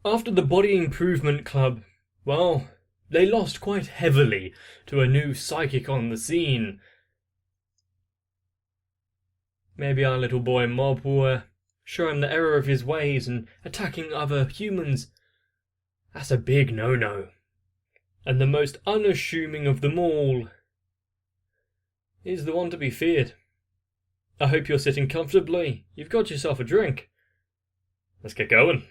After the Body Improvement Club, well, they lost quite heavily to a new psychic on the scene. Maybe our little boy Mob will show him the error of his ways and attacking other humans. That's a big no-no. And the most unassuming of them all is the one to be feared. I hope you're sitting comfortably. You've got yourself a drink. Let's get going.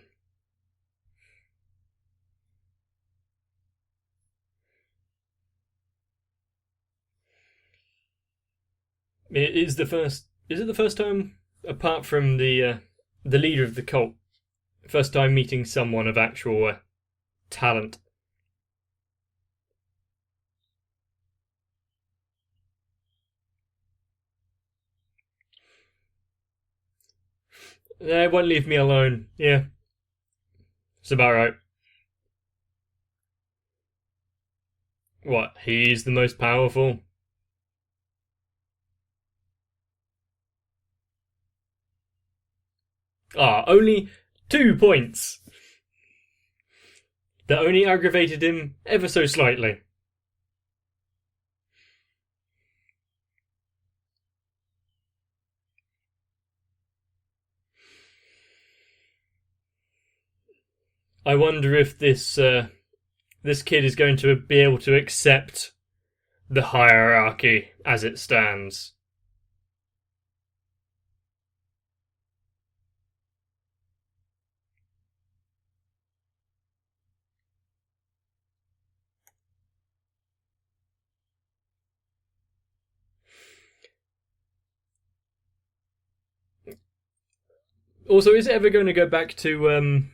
Is it the first time, apart from the leader of the cult, first time meeting someone of actual talent? It won't leave me alone. Yeah, it's about right. What? He's the most powerful? Only 2 points. That only aggravated him ever so slightly. I wonder if this kid is going to be able to accept the hierarchy as it stands. Also, is it ever going to go back to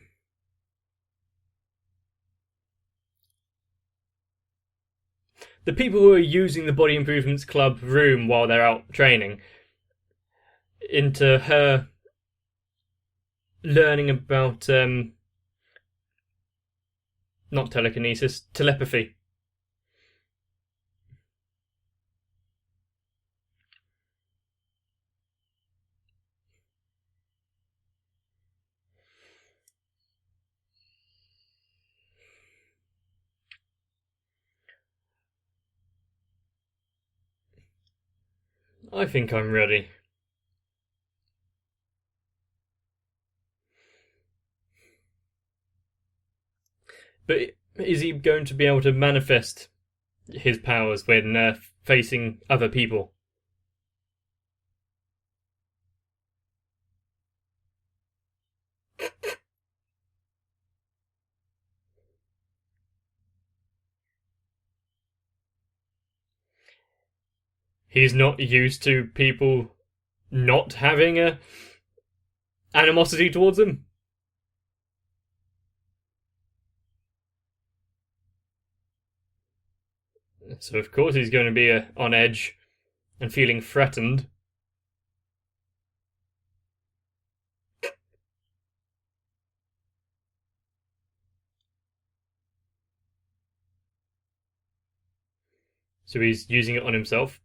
the people who are using the Body Improvements Club room while they're out training, into her learning about not telekinesis, telepathy? I think I'm ready. But is he going to be able to manifest his powers when facing other people? He's not used to people not having a animosity towards him. So of course he's going to be on edge and feeling threatened. So he's using it on himself.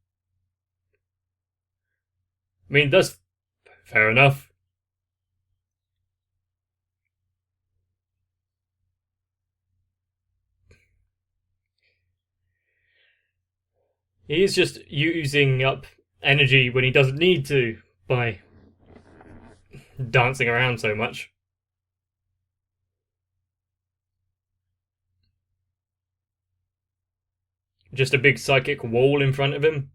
I mean, that's fair enough. He's just using up energy when he doesn't need to by dancing around so much. Just a big psychic wall in front of him.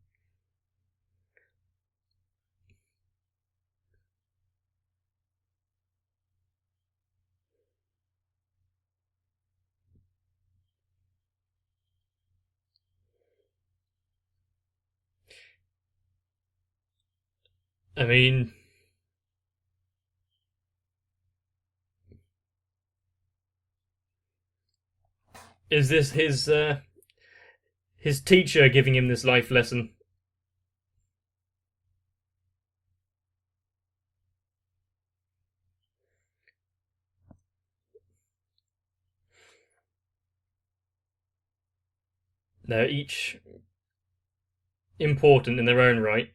I mean, is this his teacher giving him this life lesson? They're each important in their own right.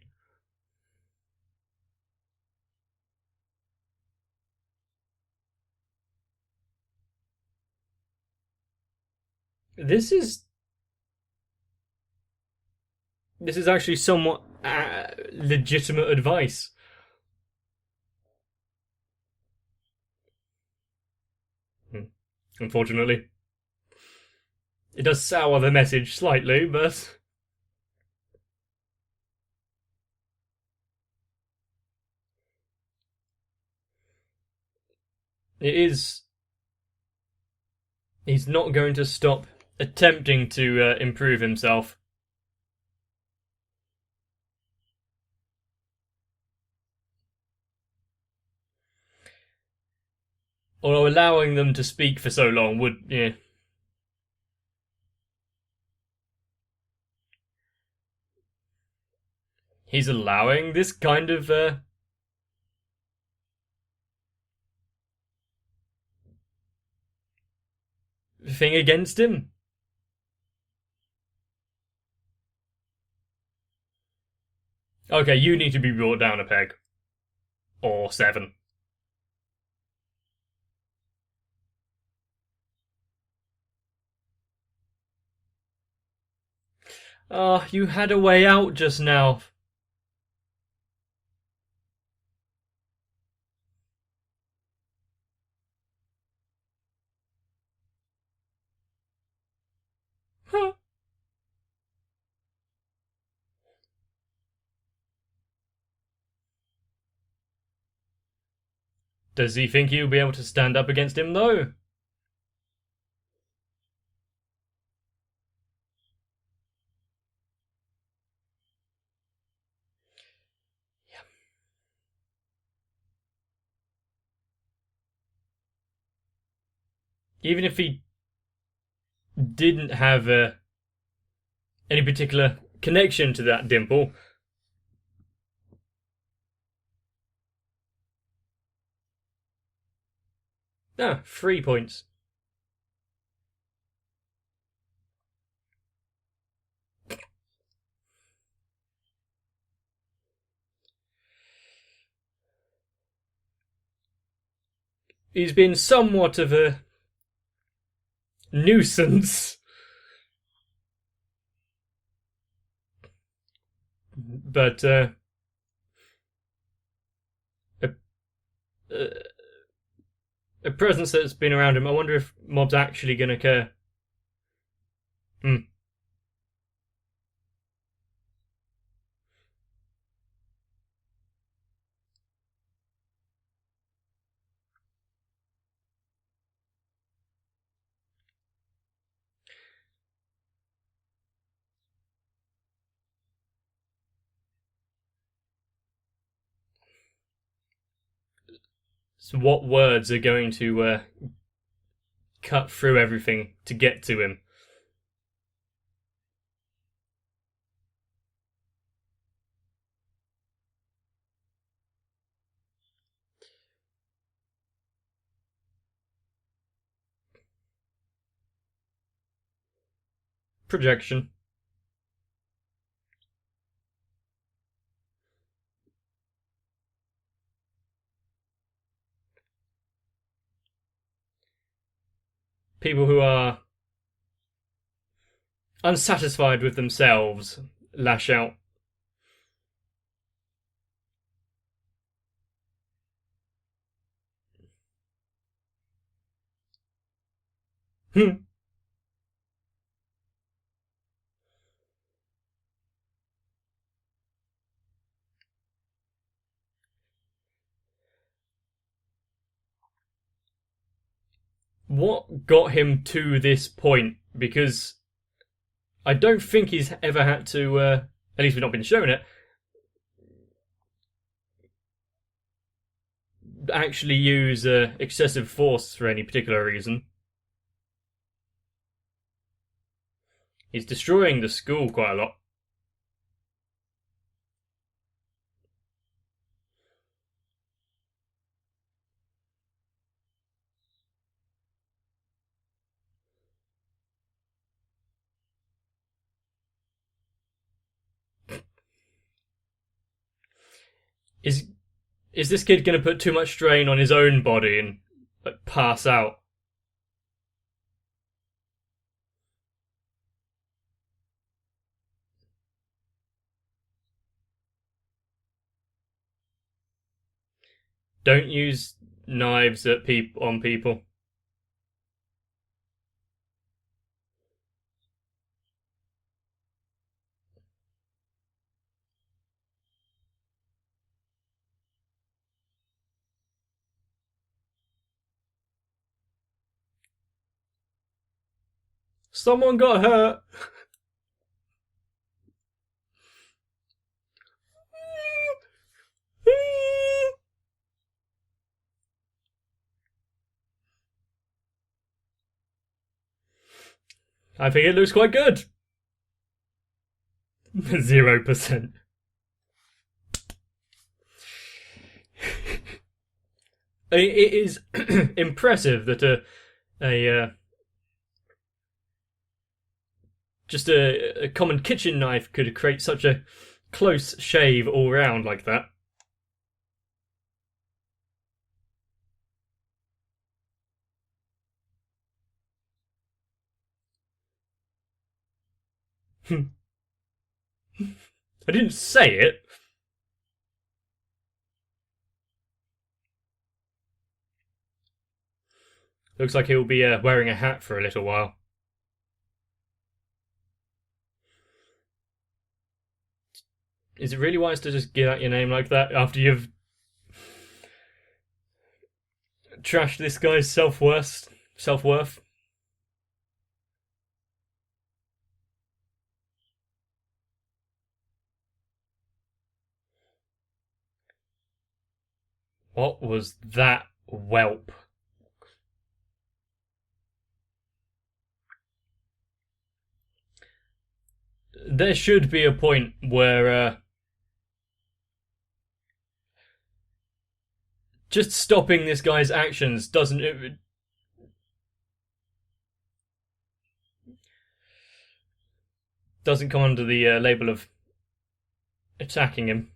This is actually somewhat legitimate advice. Unfortunately, it does sour the message slightly, but it is. He's not going to stop attempting to improve himself. Although allowing them to speak for so long would, yeah. He's allowing this kind of thing against him. Okay, you need to be brought down a peg. Or 7. Ah, you had a way out just now. Huh. Does he think you'll be able to stand up against him, though? Even if he didn't have any particular connection to that dimple. Ah, 3 points. He's been somewhat of a nuisance. But, a, a presence that's been around him, I wonder if Mob's actually going to care. Hmm. So what words are going to cut through everything to get to him? Projection. People who are unsatisfied with themselves lash out. Hmm. What got him to this point? Because I don't think he's ever had to, at least we've not been shown it, actually use excessive force for any particular reason. He's destroying the school quite a lot. Is is this kid going to put too much strain on his own body and like pass out? Don't use knives at on people. Someone got hurt. I think it looks quite good. 0%. It is impressive that just a common kitchen knife could create such a close shave all round like that. I didn't say it. Looks like he'll be wearing a hat for a little while. Is it really wise to just give out your name like that after you've trashed this guy's self-worth? What was that whelp? There should be a point where just stopping this guy's actions doesn't come under the label of attacking him.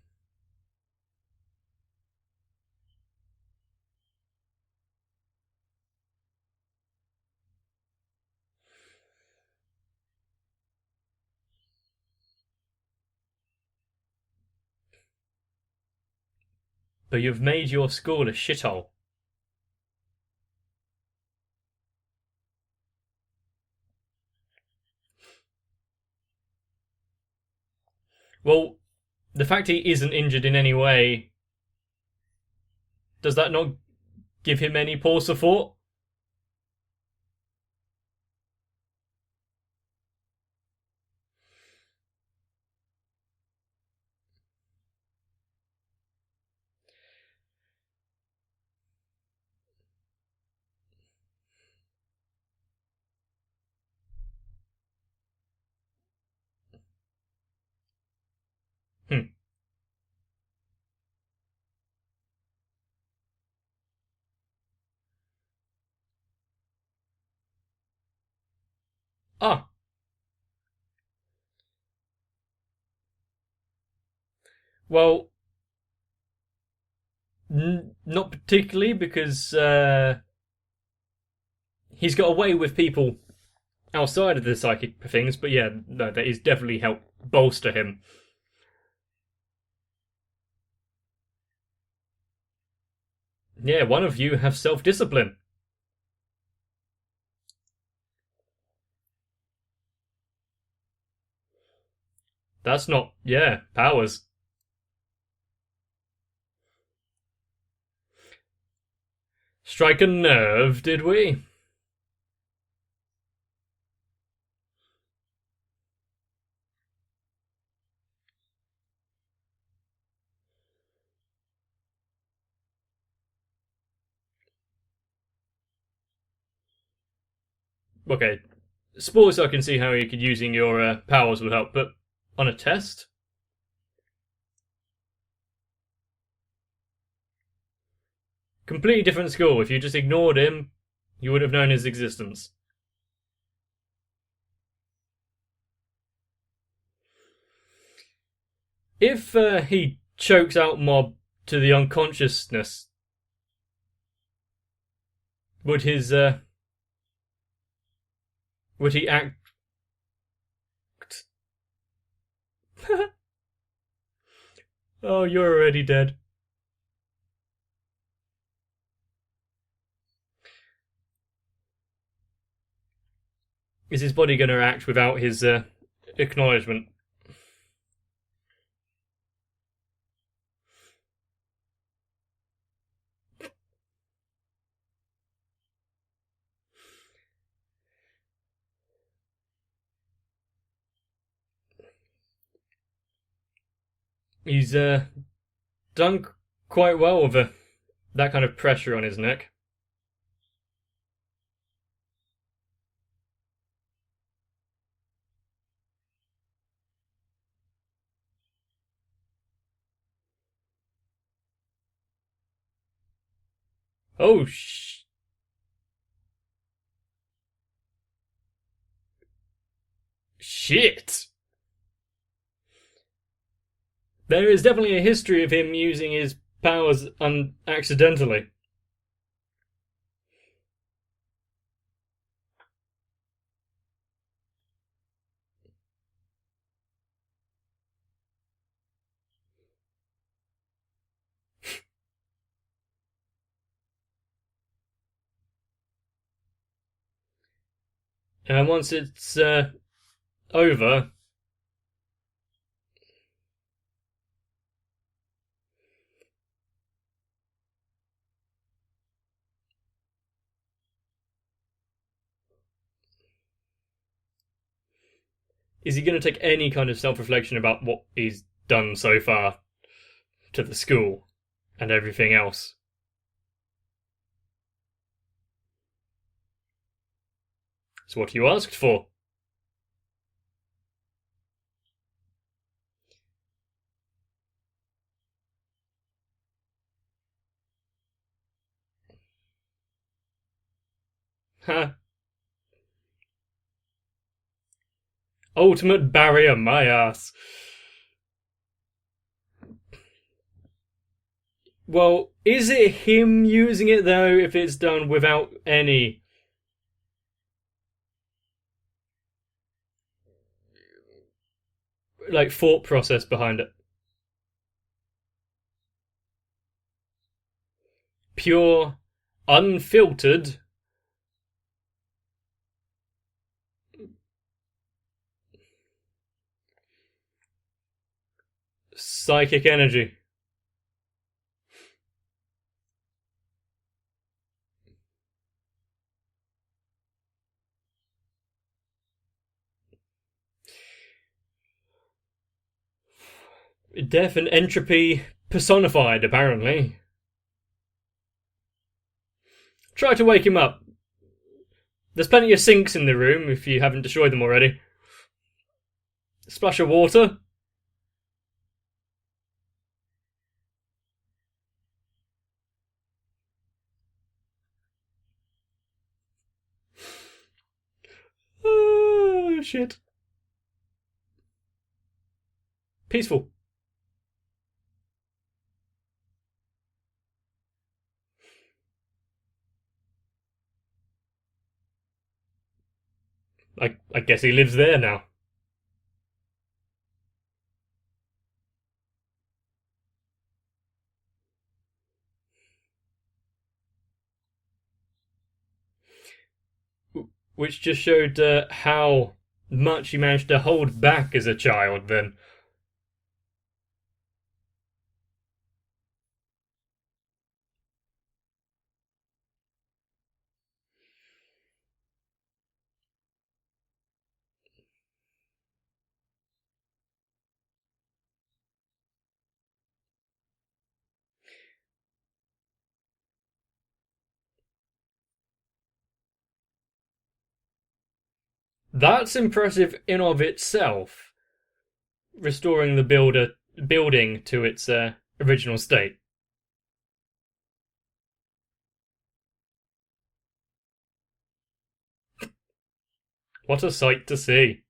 But you've made your school a shithole. Well, the fact he isn't injured in any way, does that not give him any pause for thought? Hmm. Ah. Well, not particularly, because he's got away with people outside of the psychic things, but yeah, no, that is definitely helped bolster him. Yeah, one of you have self-discipline. That's not, yeah, powers. Strike a nerve, did we? Okay, sports I can see how you could using your powers would help, but on a test? Completely different school. If you just ignored him, you would have known his existence. If he chokes out Mob to the unconsciousness, would his would he act? Oh, you're already dead. Is his body going to act without his acknowledgement? He's done quite well with that kind of pressure on his neck. Oh, shit! There is definitely a history of him using his powers accidentally. And once it's over, is he going to take any kind of self-reflection about what he's done so far to the school and everything else? It's what you asked for. Ha. Ultimate barrier, my ass. Well, is it him using it though if it's done without any like thought process behind it? Pure, unfiltered psychic energy. Death and entropy personified, apparently. Try to wake him up. There's plenty of sinks in the room if you haven't destroyed them already. Splash of water. Oh, shit. Peaceful. I guess he lives there now. Which just showed how much he managed to hold back as a child then. That's impressive in of itself, restoring the building to its original state. What a sight to see.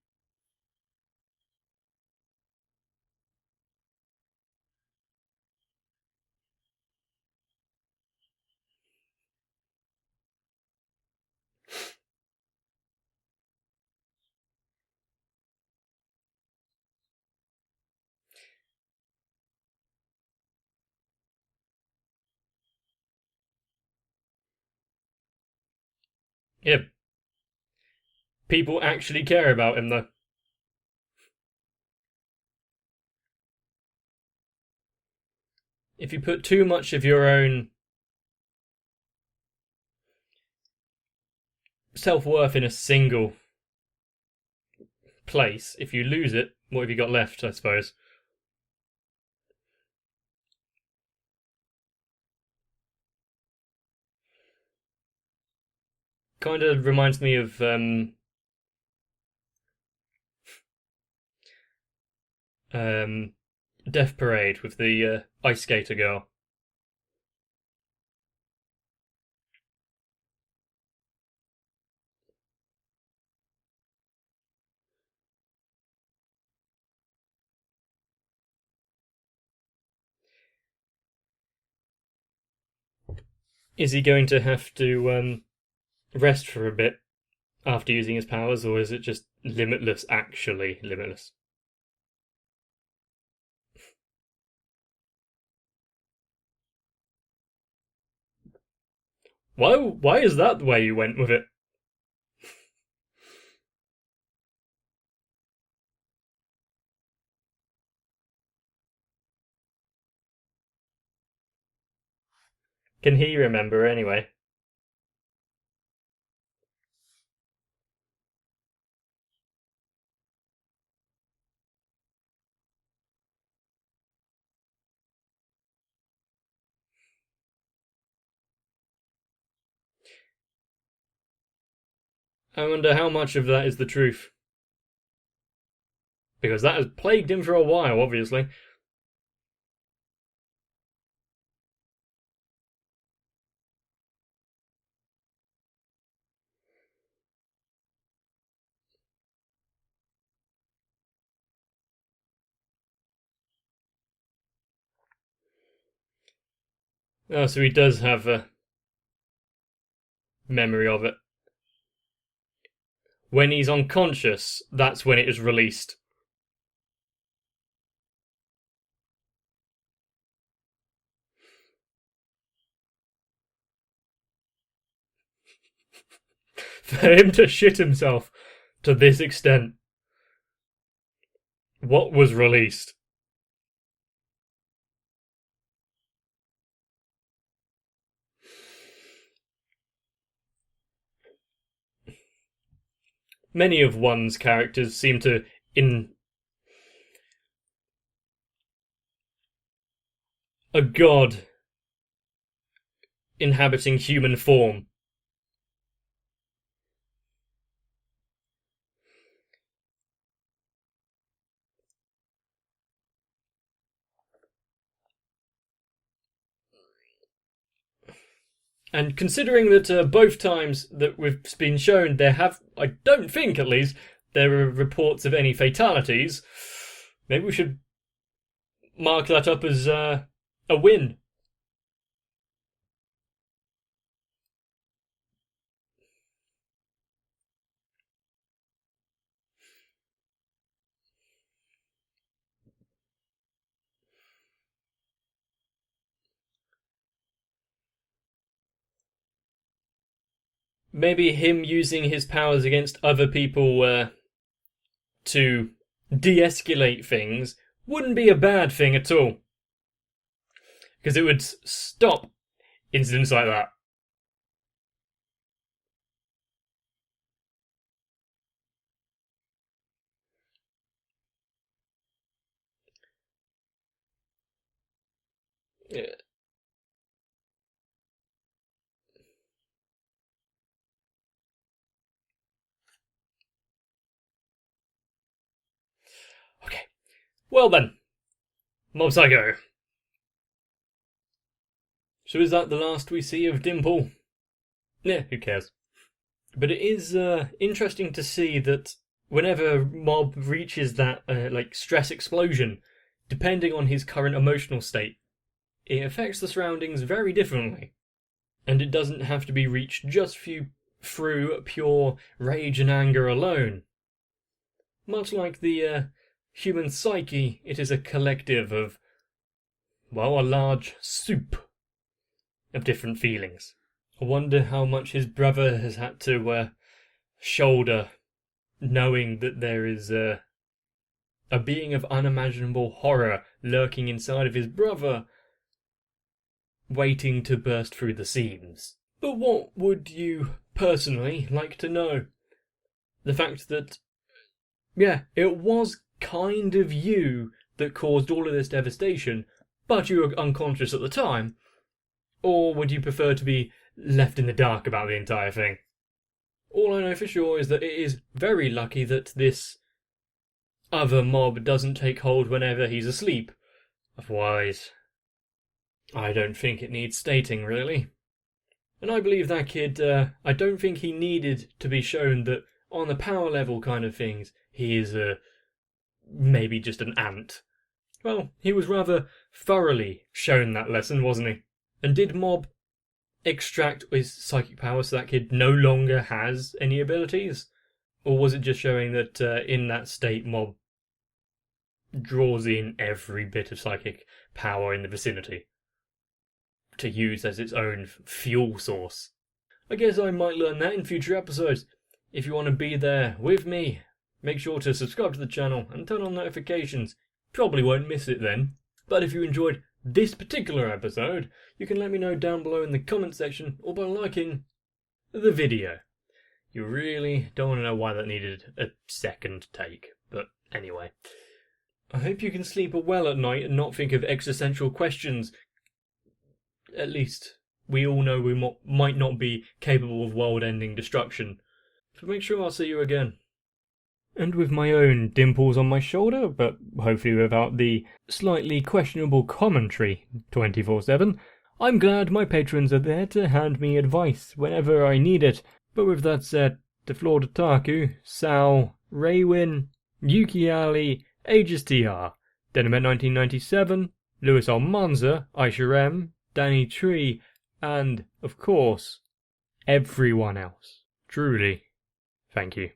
Yeah, people actually care about him, though. If you put too much of your own self-worth in a single place, if you lose it, what have you got left, I suppose? Kind of reminds me of Death Parade with the ice skater girl. Is he going to have to rest for a bit after using his powers, or is it just limitless, actually limitless? Why is that the way you went with it? Can he remember anyway? I wonder how much of that is the truth. Because that has plagued him for a while, obviously. Oh, so he does have a memory of it. When he's unconscious, that's when it is released. For him to shit himself to this extent. What was released? Many of one's characters seem to a god inhabiting human form. And considering that both times that we've been shown I don't think at least, there are reports of any fatalities, maybe we should mark that up as a win. Maybe him using his powers against other people to de-escalate things wouldn't be a bad thing at all. Because it would stop incidents like that. Yeah. Okay. Well then. Mob Psycho. So is that the last we see of Dimple? Yeah, who cares? But it is interesting to see that whenever Mob reaches that stress explosion, depending on his current emotional state, it affects the surroundings very differently. And it doesn't have to be reached just through pure rage and anger alone. Much like the human psyche, it is a collective of, well, a large soup of different feelings. I wonder how much his brother has had to shoulder knowing that there is a being of unimaginable horror lurking inside of his brother, waiting to burst through the seams. But what would you personally like to know? The fact that, yeah, it was kind of you that caused all of this devastation, but you were unconscious at the time? Or would you prefer to be left in the dark about the entire thing? All I know for sure is that it is very lucky that this other mob doesn't take hold whenever he's asleep. Otherwise, I don't think it needs stating, really. And I believe that kid, I don't think he needed to be shown that on the power level kind of things, he is maybe just an ant. Well, he was rather thoroughly shown that lesson, wasn't he? And did Mob extract his psychic power so that kid no longer has any abilities? Or was it just showing that in that state, Mob draws in every bit of psychic power in the vicinity to use as its own fuel source? I guess I might learn that in future episodes. If you want to be there with me, make sure to subscribe to the channel and turn on notifications. Probably won't miss it then. But if you enjoyed this particular episode, you can let me know down below in the comment section or by liking the video. You really don't want to know why that needed a second take, but anyway. I hope you can sleep well at night and not think of existential questions. At least, we all know we might not be capable of world-ending destruction. So make sure I'll see you again. And with my own dimples on my shoulder, but hopefully without the slightly questionable commentary 24/7, I'm glad my patrons are there to hand me advice whenever I need it. But with that said, Deflor Taku, Sal, Raywin, Yuki Ali, Aegis TR, Denimet 1997, Lewis Almanza, Aisha M, Danny Tree, and, of course, everyone else. Truly, thank you.